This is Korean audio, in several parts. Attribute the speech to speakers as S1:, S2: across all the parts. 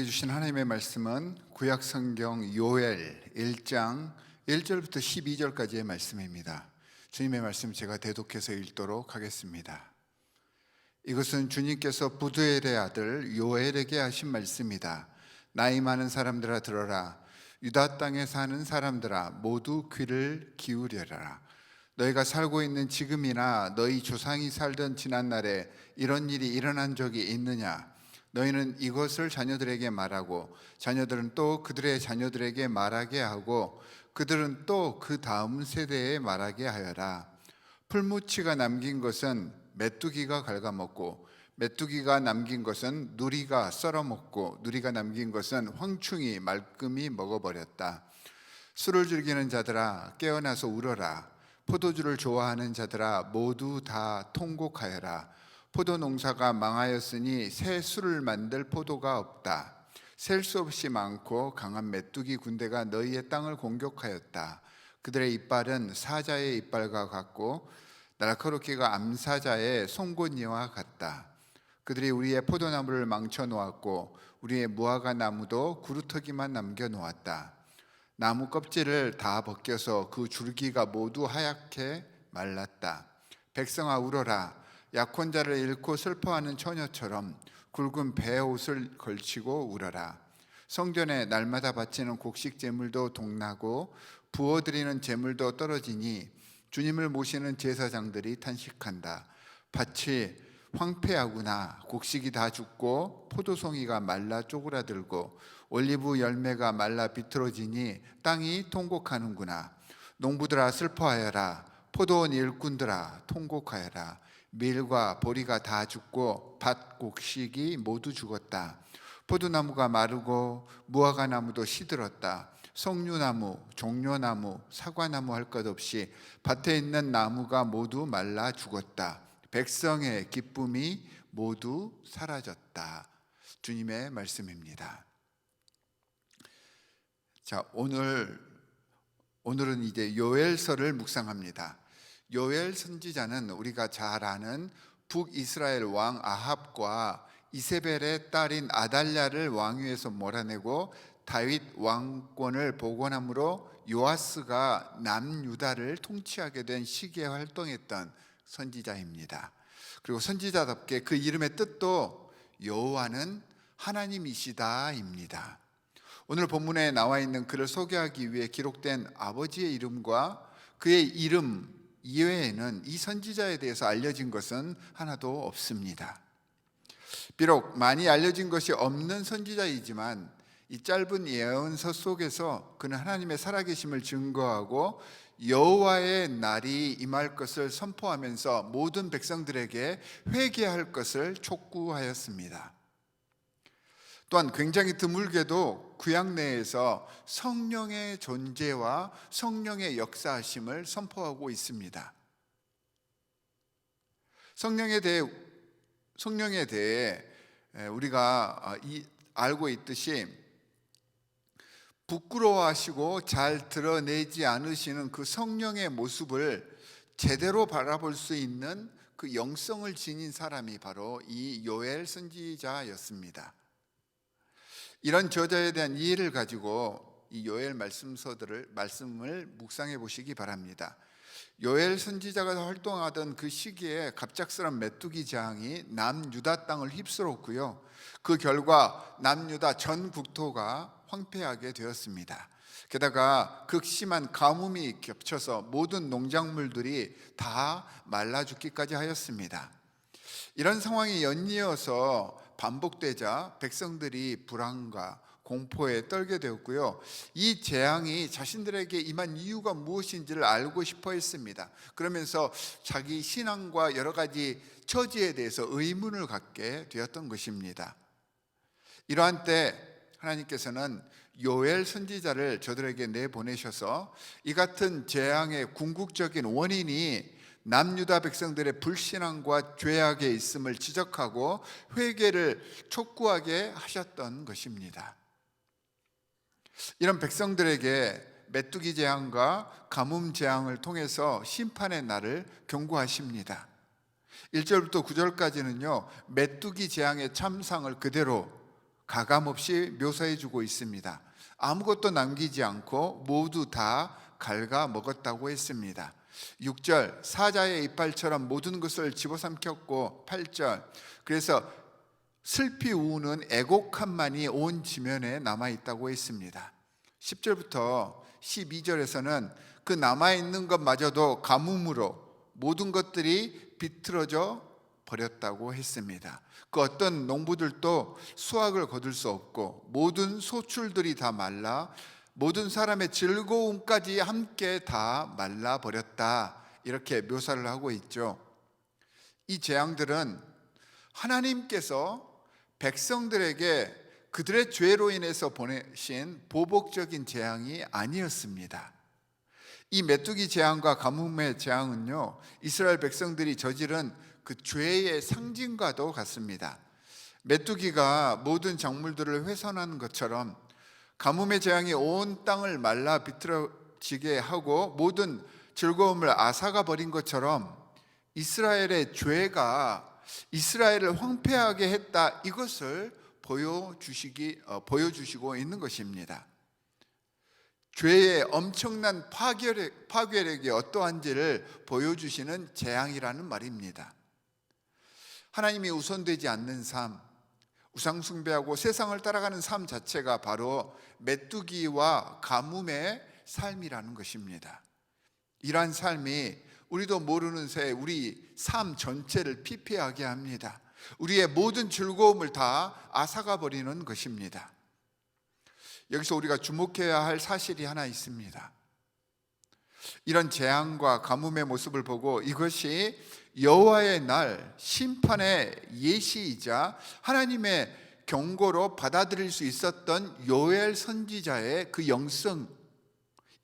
S1: 주신 하나님의 말씀은 구약 성경 요엘 1장 1절부터 12절까지의 말씀입니다. 주님의 말씀 제가 대독해서 읽도록 하겠습니다. 이것은 주님께서 부두엘의 아들 요엘에게 하신 말씀이다. 나이 많은 사람들아 들어라. 유다 땅에 사는 사람들아 모두 귀를 기울여라. 너희가 살고 있는 지금이나 너희 조상이 살던 지난날에 이런 일이 일어난 적이 있느냐? 너희는 이것을 자녀들에게 말하고 자녀들은 또 그들의 자녀들에게 말하게 하고 그들은 또 그 다음 세대에 말하게 하여라. 풀무치가 남긴 것은 메뚜기가 갉아먹고 메뚜기가 남긴 것은 누리가 썰어먹고 누리가 남긴 것은 황충이 말끔히 먹어버렸다. 술을 즐기는 자들아 깨어나서 울어라. 포도주를 좋아하는 자들아 모두 다 통곡하여라. 포도 농사가 망하였으니 새 술을 만들 포도가 없다. 셀 수 없이 많고 강한 메뚜기 군대가 너희의 땅을 공격하였다. 그들의 이빨은 사자의 이빨과 같고 날카롭기가 암사자의 송곳니와 같다. 그들이 우리의 포도나무를 망쳐 놓았고 우리의 무화과 나무도 구루터기만 남겨 놓았다. 나무 껍질을 다 벗겨서 그 줄기가 모두 하얗게 말랐다. 백성아 울어라. 약혼자를 잃고 슬퍼하는 처녀처럼 굵은 베옷을 걸치고 울어라. 성전에 날마다 바치는 곡식 제물도 동나고 부어드리는 제물도 떨어지니 주님을 모시는 제사장들이 탄식한다. 밭이 황폐하구나. 곡식이 다 죽고 포도송이가 말라 쪼그라들고 올리브 열매가 말라 비틀어지니 땅이 통곡하는구나. 농부들아 슬퍼하여라. 포도원 일꾼들아 통곡하여라. 밀과 보리가 다 죽고 밭 곡식이 모두 죽었다. 포도나무가 마르고 무화과 나무도 시들었다. 석류나무, 종려나무, 사과나무 할 것 없이 밭에 있는 나무가 모두 말라 죽었다. 백성의 기쁨이 모두 사라졌다. 주님의 말씀입니다. 자, 오늘은 이제 요엘서를 묵상합니다. 요엘 선지자는 우리가 잘 아는 북이스라엘 왕 아합과 이세벨의 딸인 아달랴를 왕위에서 몰아내고 다윗 왕권을 복원함으로 요아스가 남유다를 통치하게 된 시기에 활동했던 선지자입니다. 그리고 선지자답게 그 이름의 뜻도 여호와는 하나님이시다입니다. 오늘 본문에 나와 있는 그를 소개하기 위해 기록된 아버지의 이름과 그의 이름 이외에는 이 선지자에 대해서 알려진 것은 하나도 없습니다. 비록 많이 알려진 것이 없는 선지자이지만 이 짧은 예언서 속에서 그는 하나님의 살아계심을 증거하고 여호와의 날이 임할 것을 선포하면서 모든 백성들에게 회개할 것을 촉구하였습니다. 또한 굉장히 드물게도 구약 내에서 성령의 존재와 성령의 역사하심을 선포하고 있습니다. 성령에 대해 우리가 알고 있듯이 부끄러워하시고 잘 드러내지 않으시는 그 성령의 모습을 제대로 바라볼 수 있는 그 영성을 지닌 사람이 바로 이 요엘 선지자였습니다. 이런 저자에 대한 이해를 가지고 이 요엘 말씀을 묵상해 보시기 바랍니다. 요엘 선지자가 활동하던 그 시기에 갑작스런 메뚜기 재앙이 남유다 땅을 휩쓸었고요. 그 결과 남유다 전 국토가 황폐하게 되었습니다. 게다가 극심한 가뭄이 겹쳐서 모든 농작물들이 다 말라 죽기까지 하였습니다. 이런 상황이 연이어서 반복되자 백성들이 불안과 공포에 떨게 되었고요. 이 재앙이 자신들에게 임한 이유가 무엇인지를 알고 싶어 했습니다. 그러면서 자기 신앙과 여러 가지 처지에 대해서 의문을 갖게 되었던 것입니다. 이러한 때 하나님께서는 요엘 선지자를 저들에게 내보내셔서 이 같은 재앙의 궁극적인 원인이 남유다 백성들의 불신앙과 죄악에 있음을 지적하고 회개를 촉구하게 하셨던 것입니다. 이런 백성들에게 메뚜기 재앙과 가뭄 재앙을 통해서 심판의 날을 경고하십니다. 1절부터 9절까지는요 메뚜기 재앙의 참상을 그대로 가감없이 묘사해 주고 있습니다. 아무것도 남기지 않고 모두 다 갉아 먹었다고 했습니다. 6절, 사자의 이빨처럼 모든 것을 집어삼켰고, 8절, 그래서 슬피 우는 애곡함만이 온 지면에 남아있다고 했습니다. 10절부터 12절에서는 그 남아있는 것마저도 가뭄으로 모든 것들이 비틀어져 버렸다고 했습니다. 그 어떤 농부들도 수확을 거둘 수 없고 모든 소출들이 다 말라 모든 사람의 즐거움까지 함께 다 말라버렸다, 이렇게 묘사를 하고 있죠. 이 재앙들은 하나님께서 백성들에게 그들의 죄로 인해서 보내신 보복적인 재앙이 아니었습니다. 이 메뚜기 재앙과 가뭄의 재앙은요, 이스라엘 백성들이 저지른 그 죄의 상징과도 같습니다. 메뚜기가 모든 작물들을 훼손하는 것처럼 가뭄의 재앙이 온 땅을 말라 비틀어지게 하고 모든 즐거움을 앗아가 버린 것처럼 이스라엘의 죄가 이스라엘을 황폐하게 했다, 이것을 보여주시고 있는 것입니다. 죄의 엄청난 파괴력이 어떠한지를 보여주시는 재앙이라는 말입니다. 하나님이 우선되지 않는 삶, 우상 숭배하고 세상을 따라가는 삶 자체가 바로 메뚜기와 가뭄의 삶이라는 것입니다. 이러한 삶이 우리도 모르는 새에 우리 삶 전체를 피폐하게 합니다. 우리의 모든 즐거움을 다 앗아가 버리는 것입니다. 여기서 우리가 주목해야 할 사실이 하나 있습니다. 이런 재앙과 가뭄의 모습을 보고 이것이 여호와의 날 심판의 예시이자 하나님의 경고로 받아들일 수 있었던 요엘 선지자의 그 영성,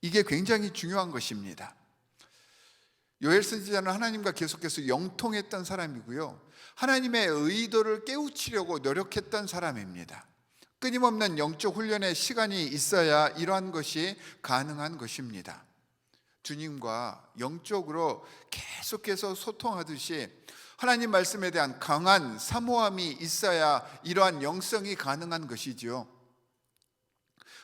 S1: 이게 굉장히 중요한 것입니다. 요엘 선지자는 하나님과 계속해서 영통했던 사람이고요, 하나님의 의도를 깨우치려고 노력했던 사람입니다. 끊임없는 영적 훈련의 시간이 있어야 이러한 것이 가능한 것입니다. 주님과 영적으로 계속해서 소통하듯이 하나님 말씀에 대한 강한 사모함이 있어야 이러한 영성이 가능한 것이지요.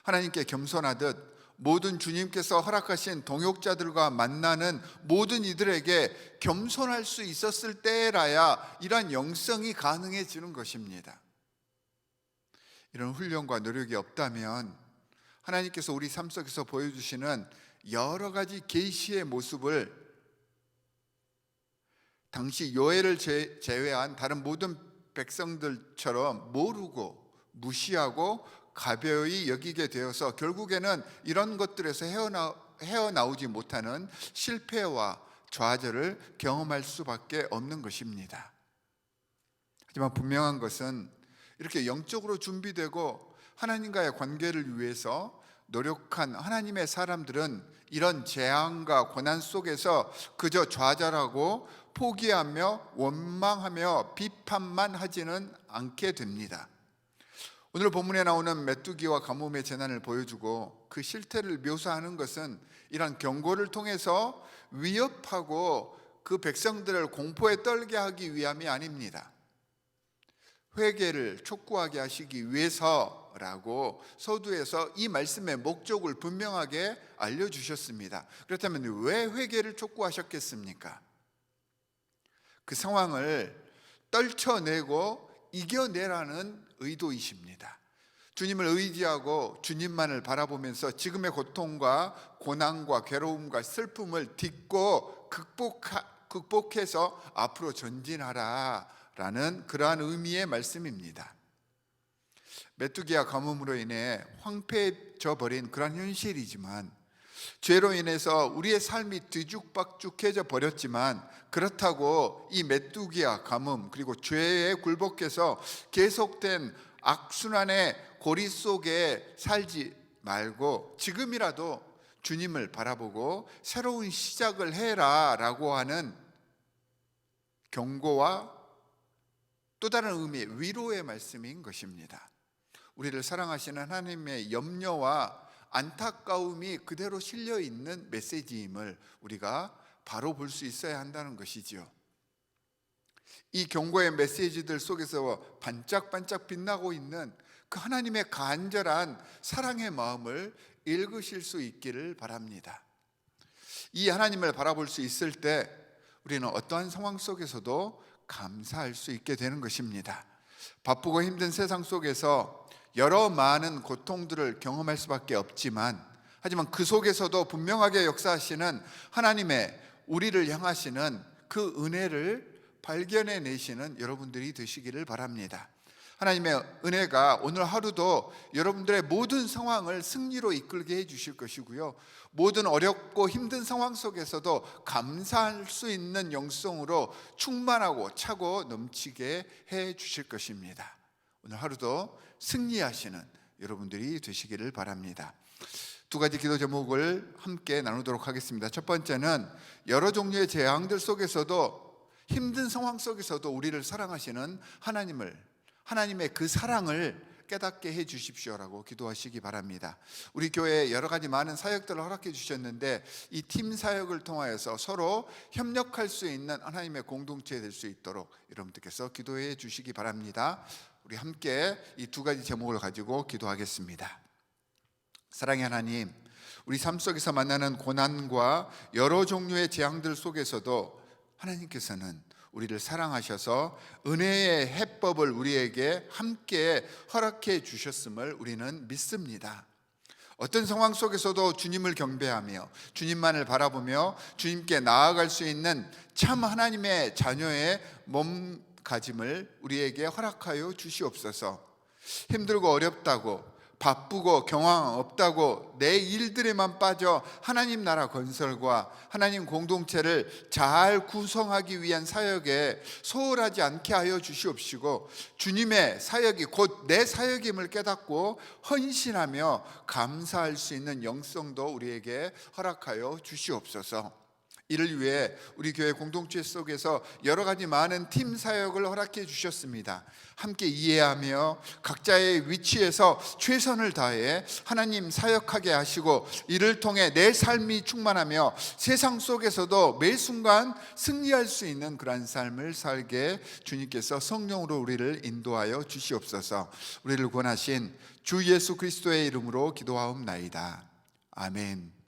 S1: 하나님께 겸손하듯 모든 주님께서 허락하신 동역자들과 만나는 모든 이들에게 겸손할 수 있었을 때라야 이러한 영성이 가능해지는 것입니다. 이런 훈련과 노력이 없다면 하나님께서 우리 삶 속에서 보여주시는 여러 가지 계시의 모습을 당시 요엘을 제외한 다른 모든 백성들처럼 모르고 무시하고 가벼이 여기게 되어서 결국에는 이런 것들에서 헤어나오지 못하는 실패와 좌절을 경험할 수밖에 없는 것입니다. 하지만 분명한 것은 이렇게 영적으로 준비되고 하나님과의 관계를 위해서 노력한 하나님의 사람들은 이런 재앙과 고난 속에서 그저 좌절하고 포기하며 원망하며 비판만 하지는 않게 됩니다. 오늘 본문에 나오는 메뚜기와 가뭄의 재난을 보여주고 그 실태를 묘사하는 것은 이런 경고를 통해서 위협하고 그 백성들을 공포에 떨게 하기 위함이 아닙니다. 회개를 촉구하게 하시기 위해서라고 서두에서 이 말씀의 목적을 분명하게 알려주셨습니다. 그렇다면 왜 회개를 촉구하셨겠습니까? 그 상황을 떨쳐내고 이겨내라는 의도이십니다. 주님을 의지하고 주님만을 바라보면서 지금의 고통과 고난과 괴로움과 슬픔을 딛고 극복해서 앞으로 전진하라 라는 그러한 의미의 말씀입니다. 메뚜기와 가뭄으로 인해 황폐해져 버린 그런 현실이지만, 죄로 인해서 우리의 삶이 뒤죽박죽해져 버렸지만, 그렇다고 이 메뚜기와 가뭄 그리고 죄에 굴복해서 계속된 악순환의 고리 속에 살지 말고 지금이라도 주님을 바라보고 새로운 시작을 해라 라고 하는 경고와 또 다른 의미의 위로의 말씀인 것입니다. 우리를 사랑하시는 하나님의 염려와 안타까움이 그대로 실려 있는 메시지임을 우리가 바로 볼 수 있어야 한다는 것이지요. 이 경고의 메시지들 속에서 반짝반짝 빛나고 있는 그 하나님의 간절한 사랑의 마음을 읽으실 수 있기를 바랍니다. 이 하나님을 바라볼 수 있을 때 우리는 어떠한 상황 속에서도 감사할 수 있게 되는 것입니다. 바쁘고 힘든 세상 속에서 여러 많은 고통들을 경험할 수밖에 없지만, 하지만 그 속에서도 분명하게 역사하시는 하나님의 우리를 향하시는 그 은혜를 발견해내시는 여러분들이 되시기를 바랍니다. 하나님의 은혜가 오늘 하루도 여러분들의 모든 상황을 승리로 이끌게 해주실 것이고요, 모든 어렵고 힘든 상황 속에서도 감사할 수 있는 영성으로 충만하고 차고 넘치게 해주실 것입니다. 오늘 하루도 승리하시는 여러분들이 되시기를 바랍니다. 두 가지 기도 제목을 함께 나누도록 하겠습니다. 첫 번째는 여러 종류의 재앙들 속에서도, 힘든 상황 속에서도 우리를 사랑하시는 하나님의 그 사랑을 깨닫게 해 주십시오라고 기도하시기 바랍니다. 우리 교회에 여러 가지 많은 사역들을 허락해 주셨는데, 이 팀 사역을 통하여서 서로 협력할 수 있는 하나님의 공동체 될 수 있도록 여러분들께서 기도해 주시기 바랍니다. 우리 함께 이 두 가지 제목을 가지고 기도하겠습니다. 사랑의 하나님, 우리 삶 속에서 만나는 고난과 여러 종류의 재앙들 속에서도 하나님께서는 우리를 사랑하셔서 은혜의 해법을 우리에게 함께 허락해 주셨음을 우리는 믿습니다. 어떤 상황 속에서도 주님을 경배하며 주님만을 바라보며 주님께 나아갈 수 있는 참 하나님의 자녀의 몸가짐을 우리에게 허락하여 주시옵소서. 힘들고 어렵다고, 바쁘고 경황 없다고 내 일들에만 빠져 하나님 나라 건설과 하나님 공동체를 잘 구성하기 위한 사역에 소홀하지 않게 하여 주시옵시고, 주님의 사역이 곧 내 사역임을 깨닫고 헌신하며 감사할 수 있는 영성도 우리에게 허락하여 주시옵소서. 이를 위해 우리 교회 공동체 속에서 여러 가지 많은 팀 사역을 허락해 주셨습니다. 함께 이해하며 각자의 위치에서 최선을 다해 하나님 사역하게 하시고, 이를 통해 내 삶이 충만하며 세상 속에서도 매 순간 승리할 수 있는 그러한 삶을 살게 주님께서 성령으로 우리를 인도하여 주시옵소서. 우리를 권하신 주 예수 그리스도의 이름으로 기도하옵나이다. 아멘.